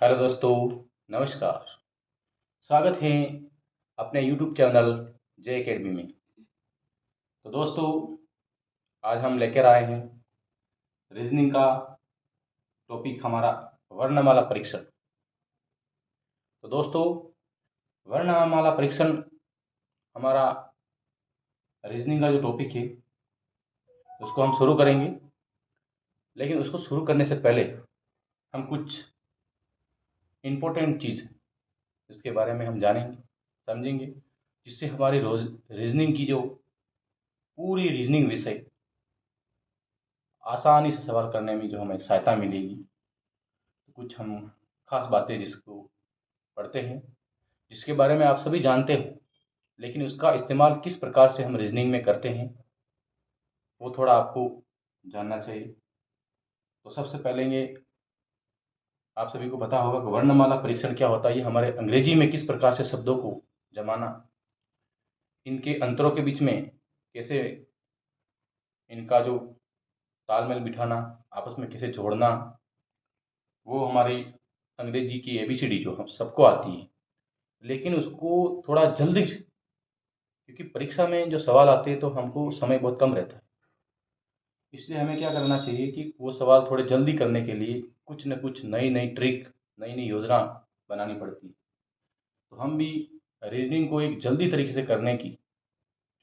Hello दोस्तों, नमस्कार। स्वागत है अपने यूट्यूब चैनल जे एकेडमी में। तो दोस्तों, आज हम लेकर आए हैं रीजनिंग का टॉपिक हमारा वर्णमाला परीक्षण। तो दोस्तों, वर्णमाला परीक्षण हमारा रीजनिंग का जो टॉपिक है उसको हम शुरू करेंगे। लेकिन उसको शुरू करने से पहले हम कुछ इम्पोर्टेंट चीज़ इसके बारे में हम जानेंगे, समझेंगे, जिससे हमारी रोज रीजनिंग की जो पूरी रीजनिंग विषय आसानी से सवाल करने में जो हमें सहायता मिलेगी। तो कुछ हम खास बातें जिसको पढ़ते हैं, जिसके बारे में आप सभी जानते हो, लेकिन उसका इस्तेमाल किस प्रकार से हम रीजनिंग में करते हैं वो थोड़ा आपको जानना चाहिए। तो सबसे पहले ये आप सभी को पता होगा कि वर्णमाला परीक्षण क्या होता है। ये हमारे अंग्रेजी में किस प्रकार से शब्दों को जमाना, इनके अंतरों के बीच में कैसे इनका जो तालमेल बिठाना, आपस में कैसे जोड़ना, वो हमारी अंग्रेजी की एबीसीडी जो हम सबको आती है। लेकिन उसको थोड़ा जल्दी, क्योंकि परीक्षा में जो सवाल आते हैं तो हमको समय बहुत कम रहता है, इसलिए हमें क्या करना चाहिए कि वो सवाल थोड़े जल्दी करने के लिए कुछ न कुछ नई नई ट्रिक, नई नई योजना बनानी पड़ती है। तो हम भी रीजनिंग को एक जल्दी तरीके से करने की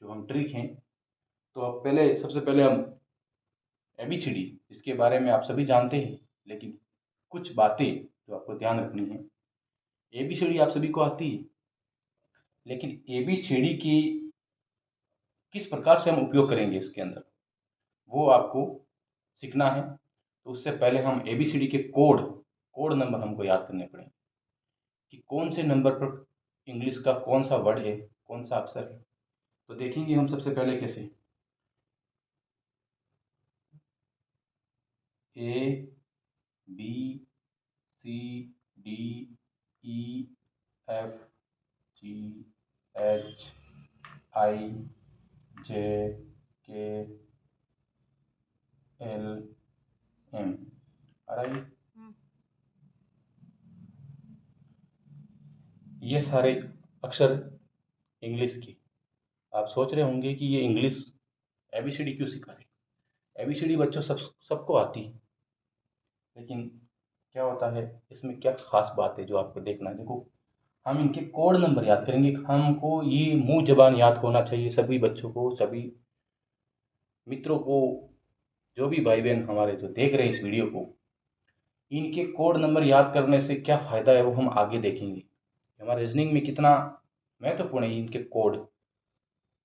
जो हम ट्रिक हैं, तो अब पहले सबसे पहले हम एबीसीडी, इसके बारे में आप सभी जानते हैं, लेकिन कुछ बातें जो आपको ध्यान रखनी है। एबीसीडी आप सभी को आती है, लेकिन एबीसीडी की किस प्रकार से हम उपयोग करेंगे इसके अंदर, वो आपको सीखना है। तो उससे पहले हम एबीसीडी के कोड कोड नंबर हमको याद करने पड़ेंगे कि कौन से नंबर पर इंग्लिश का कौन सा वर्ड है, कौन सा अक्षर है। तो देखेंगे हम सबसे पहले कैसे A B C D E F G H I J K L M. आ रहा है? ये सारे अक्षर इंग्लिश की। आप सोच रहे होंगे कि ये इंग्लिश एबीसीडी क्यों सिखा रहे। एबीसीडी बच्चों सबको आती है, लेकिन क्या होता है इसमें, क्या खास बात है जो आपको देखना है। देखो, हम इनके कोड नंबर याद करेंगे। हमको ये मुंह जबान याद होना चाहिए सभी बच्चों को, सभी मित्रों को, जो भी भाई बहन हमारे जो देख रहे हैं इस वीडियो को। इनके कोड नंबर याद करने से क्या फ़ायदा है वो हम आगे देखेंगे। हमारे रीजनिंग में कितना महत्वपूर्ण है इनके कोड।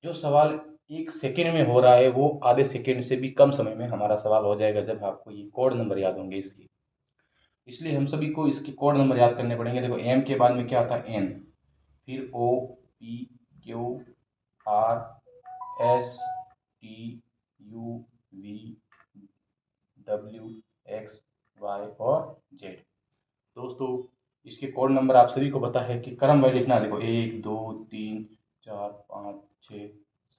जो सवाल 1 सेकेंड में हो रहा है वो आधे सेकेंड से भी कम समय में हमारा सवाल हो जाएगा, जब आपको ये कोड नंबर याद होंगे इसके। इसलिए हम सभी को इसके कोड नंबर याद करने पड़ेंगे। देखो, एम के बाद में क्या आता है, एन, फिर O P Q R S T U V W X Y और जेड। दोस्तों, इसके कोड नंबर आप सभी को पता है कि क्रम वाइज लिखना है। देखो, 1 2 3 4 5 6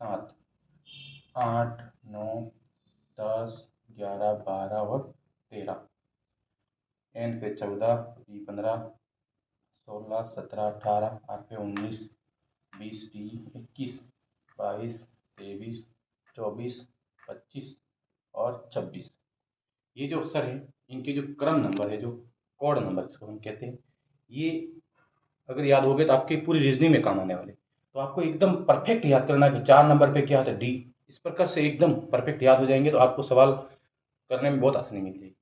7 8 9 10 11 12 और 13। एन पे 14, पी 15, 16 17 18, आर पे 19, 20 डी 21, 22 23 24 25 और 26। ये जो अक्षर है, इनके जो क्रम नंबर है, जो कोड नंबर जिसको हम कहते हैं, ये अगर याद हो गए तो आपकी पूरी रीजनिंग में काम आने वाले। तो आपको एकदम परफेक्ट याद करना है कि 4 नंबर पे क्या आता है, डी। इस प्रकार से एकदम परफेक्ट याद हो जाएंगे तो आपको सवाल करने में बहुत आसानी मिल जाएगी।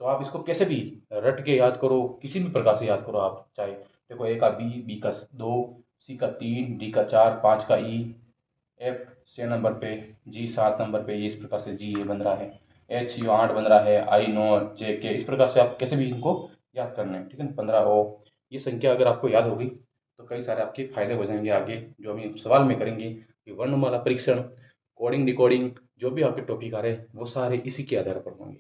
तो आप इसको कैसे भी रट के याद करो, किसी भी प्रकार से याद करो आप चाहे। देखो, ए का बी, बी का 2, सी का 3, डी का 4, 5 का ई, एफ 6 नंबर पे, जी 7 नंबर पे, ये इस प्रकार से जी ये बन रहा है, एच यू 8 बन रहा है, आई 9, जे के। इस प्रकार से आप कैसे भी इनको याद करना है, ठीक है ना। 15 ओ। ये संख्या अगर आपको याद होगी तो कई सारे आपके फायदे हो जाएंगे आगे, जो हम सवाल में करेंगे कि वर्णमाला परीक्षण, कोडिंग डिकोडिंग, जो भी आपके टॉपिक आ रहे हैं वो सारे इसी के आधार पर होंगे।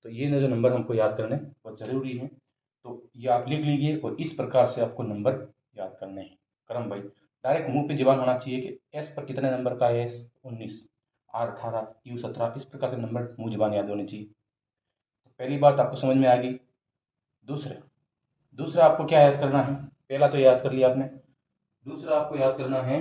तो ये ना जो नंबर हमको याद करने बहुत ज़रूरी है। तो ये आप लिख लीजिए और इस प्रकार से आपको नंबर याद करने हैं क्रम भाई। डायरेक्ट मुंह पे जबान होना चाहिए कि एस पर कितने नंबर का है, एस 19, आर 18, यू 17। इस प्रकार से नंबर मुंह जबान याद होनी चाहिए। तो पहली बात आपको समझ में आ गई। दूसरे, दूसरा आपको क्या याद करना है, पहला तो याद कर लिया आपने, दूसरा आपको याद करना है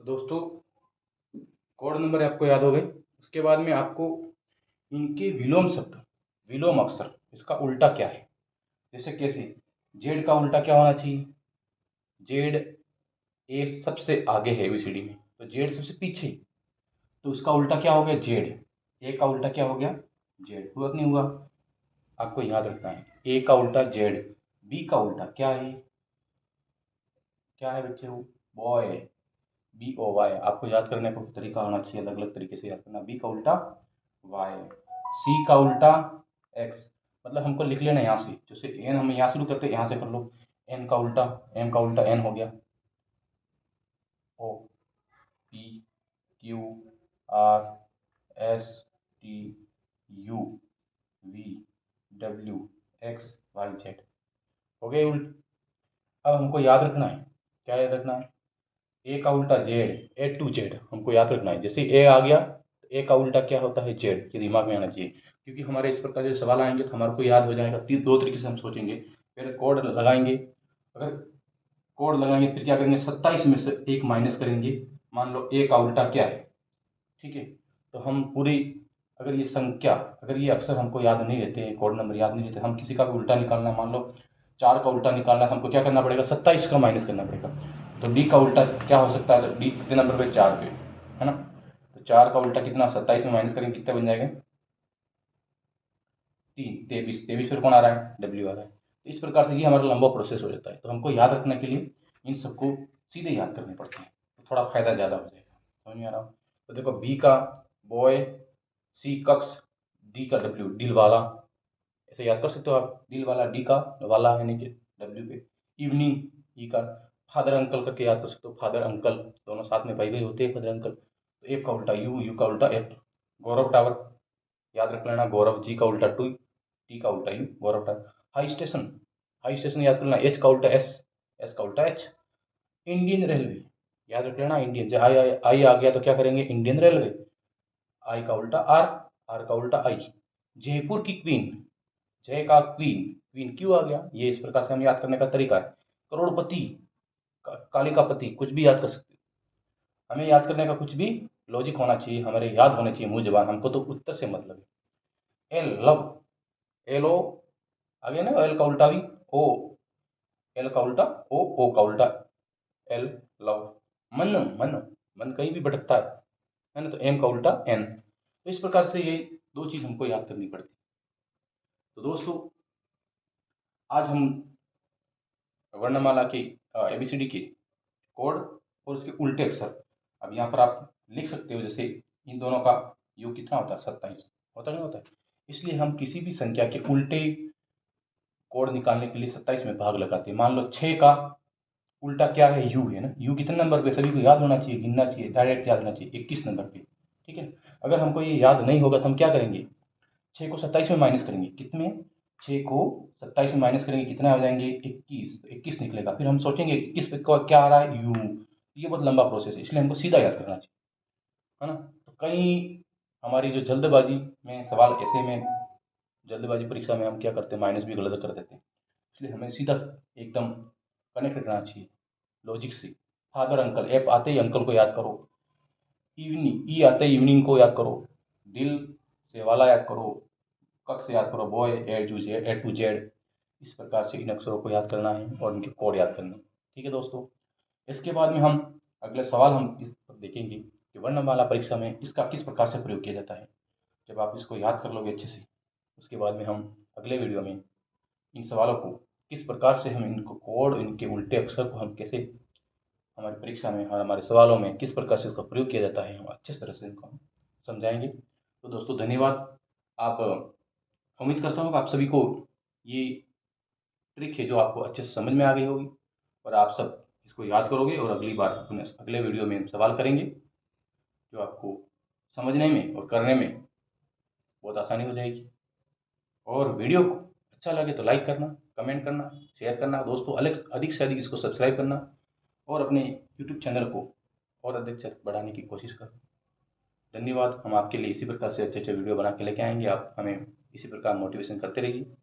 तो दोस्तों कोड नंबर आपको याद हो गए। उसके बाद में आपको इनके विलोम शब्द, विलोम अक्षर, इसका उल्टा क्या है। जैसे कैसे, जेड का उल्टा क्या होना चाहिए, जेड ए सबसे आगे है एबीसीडी में, तो जेड सबसे पीछे, तो उसका उल्टा क्या हो गया जेड। ए का उल्टा क्या हो गया जेड, हुआ कि नहीं हुआ। आपको याद रखना है ए का उल्टा जेड, बी का उल्टा क्या है, क्या है बच्चे वो, बॉय, बी ओ वाई। आपको याद करने का तरीका होना चाहिए, अलग अलग तरीके से याद करना। बी का उल्टा वाई, सी का उल्टा एक्स, मतलब हमको लिख लेना यहाँ से, जैसे एन हम यहाँ शुरू करते हैं यहाँ से कर लो। एन का उल्टा, एम का उल्टा एन हो गया, O P Q R S T U V W X Y Z, हो गए उल्ट। अब हमको याद रखना है, क्या याद रखना है, ए का उल्टा जेड, ए टू जेड हमको याद रखना है। जैसे ए आ गया तो ए का उल्टा क्या होता है जेड, ये दिमाग में आना चाहिए, क्योंकि हमारे इस प्रकार के सवाल आएंगे तो हमारे को याद हो जाएगा। तीन दो तरीके से हम सोचेंगे, पहले कोड लगाएंगे, अगर कोड लगाएंगे फिर क्या करेंगे 27 में से एक माइनस करेंगे, मान लो ए का उल्टा क्या है, ठीक है। तो हम पूरी, अगर ये संख्या, अगर ये अक्षर हमको याद नहीं रहते हैं, कोड नंबर याद नहीं रहते, हम किसी का भी उल्टा निकालना है, मान लो 4 का उल्टा निकालना है, हमको क्या करना पड़ेगा 27 का माइनस करना पड़ेगा। तो डी का उल्टा क्या हो सकता है, तो डी कितने नंबर पे 4 पे, है ना। तो 4 का उल्टा कितना, 27 में माइनस करेंगे कितना बन जाएगा, 3, 23, 23 फिर कौन आ रहा है, डब्ल्यू आ रहा है। तो इस प्रकार से ये हमारा लंबा प्रोसेस हो जाता है, तो हमको याद रखने के लिए इन सबको सीधे याद करने पड़ते हैं, तो थोड़ा फायदा ज़्यादा हो जाएगा। समझ में आ रहा हो। तो देखो बी का बॉय, सी कक्स, डी का डब्ल्यू दिल वाला, ऐसे याद कर सकते हो आप, दिल वाला, डी का वाला यानी कि डब्ल्यू पे, इवनिंग, ई का, फादर अंकल करके याद कर सकते हो, फादर अंकल दोनों साथ में भाई भाई होते हैं फादर अंकल। तो एफ का उल्टा यू, यू का उल्टा एफ, गौरव टावर याद रख लेना, गौरव, जी का उल्टा टू, टी का उल्टा you, Gaurav tower. High station, high station याद कर लेना, एच का उल्टा एस, एस का उल्टा एच। इंडियन रेलवे याद रख लेना, इंडियन, जब आई आई आई आ गया तो क्या करेंगे इंडियन रेलवे, आई का उल्टा आर, आर का उल्टा आई। जयपुर की क्वीन, जय का क्वीन, क्वीन क्यों आ गया, ये इस प्रकार से हम याद करने का तरीका है। करोड़पति, काली का पति, कुछ भी याद कर सकते हैं। हमें याद करने का कुछ भी लॉजिक होना चाहिए, हमारे याद होने चाहिए मुंह जबान, हमको तो उत्तर से मतलब है। एल लव, एल ओ आ गया ना, एल का उल्टा भी ओ, एल का उल्टा ओ, ओ का उल्टा एल, लव। मन, मन, मन कहीं भी भटकता है ना, तो एम का उल्टा एन। तो इस प्रकार से ये दो चीज हमको याद करनी पड़ती है। तो दोस्तों आज हम वर्णमाला की एबीसीडी के कोड और उसके उल्टे अक्षर, अब यहाँ पर आप लिख सकते हो, जैसे इन दोनों का योग कितना होता है 27, होता नहीं होता है। इसलिए हम किसी भी संख्या के उल्टे कोड निकालने के लिए 27 में भाग लगाते हैं। मान लो 6 का उल्टा क्या है, यू है ना, यू कितने नंबर पे, सभी को याद होना चाहिए, गिनना चाहिए, डायरेक्ट याद होना चाहिए 21 नंबर पे, ठीक है। अगर हमको ये याद नहीं होगा तो हम क्या करेंगे, 6 को 27 में माइनस करेंगे, कितने, 6 को 27 में माइनस करेंगे कितना हो जाएंगे 21, 21 निकलेगा, फिर हम सोचेंगे 21 पे क्या आ रहा है यू। ये बहुत लंबा प्रोसेस है, इसलिए हमको सीधा याद करना चाहिए, है ना। तो कई हमारी जो जल्दबाजी में सवाल ऐसे में, जल्दबाजी परीक्षा में हम क्या करते हैं माइनस भी गलत कर देते हैं, इसलिए हमें सीधा एकदम कनेक्ट करना चाहिए लॉजिक से। फादर अंकल, एफ आते ही अंकल को याद करो, इवनिंग, ई आते ही इवनिंग को याद करो, दिल से वाला याद करो, कक से याद करो boy, A to Z, A to Z. इस प्रकार से इन अक्षरों को याद करना है और इनके कोड याद करने हैं। ठीक है दोस्तों, इसके बाद में हम अगले सवाल हम इस पर देखेंगे कि वर्णमाला परीक्षा में इसका किस प्रकार से प्रयोग किया जाता है। जब आप इसको याद कर लोगे अच्छे से, उसके बाद में हम अगले वीडियो में इन सवालों को किस प्रकार से हम इनको कोड, इनके उल्टे अक्षर को हम कैसे हमारी परीक्षा में और हमारे सवालों में किस प्रकार से इसका प्रयोग किया जाता है, हम अच्छे तरह से इनको हम समझाएंगे। तो दोस्तों धन्यवाद। आप, उम्मीद करता हूँ कि आप सभी को ये ट्रिक है जो आपको अच्छे से समझ में आ गई होगी और आप सब इसको याद करोगे और अगली बार अपने अगले वीडियो में हम सवाल करेंगे जो आपको समझने में और करने में बहुत आसानी हो जाएगी। और वीडियो को अच्छा लगे तो लाइक करना, कमेंट करना, शेयर करना, दोस्तों अधिक से अधिक इसको सब्सक्राइब करना और अपने यूट्यूब चैनल को और अधिक से अधिक बढ़ाने की कोशिश करना। धन्यवाद। हम आपके लिए इसी प्रकार से अच्छे-अच्छे वीडियो बना के लेके आएँगे। आप हमें इसी प्रकार मोटिवेशन करते रहिए।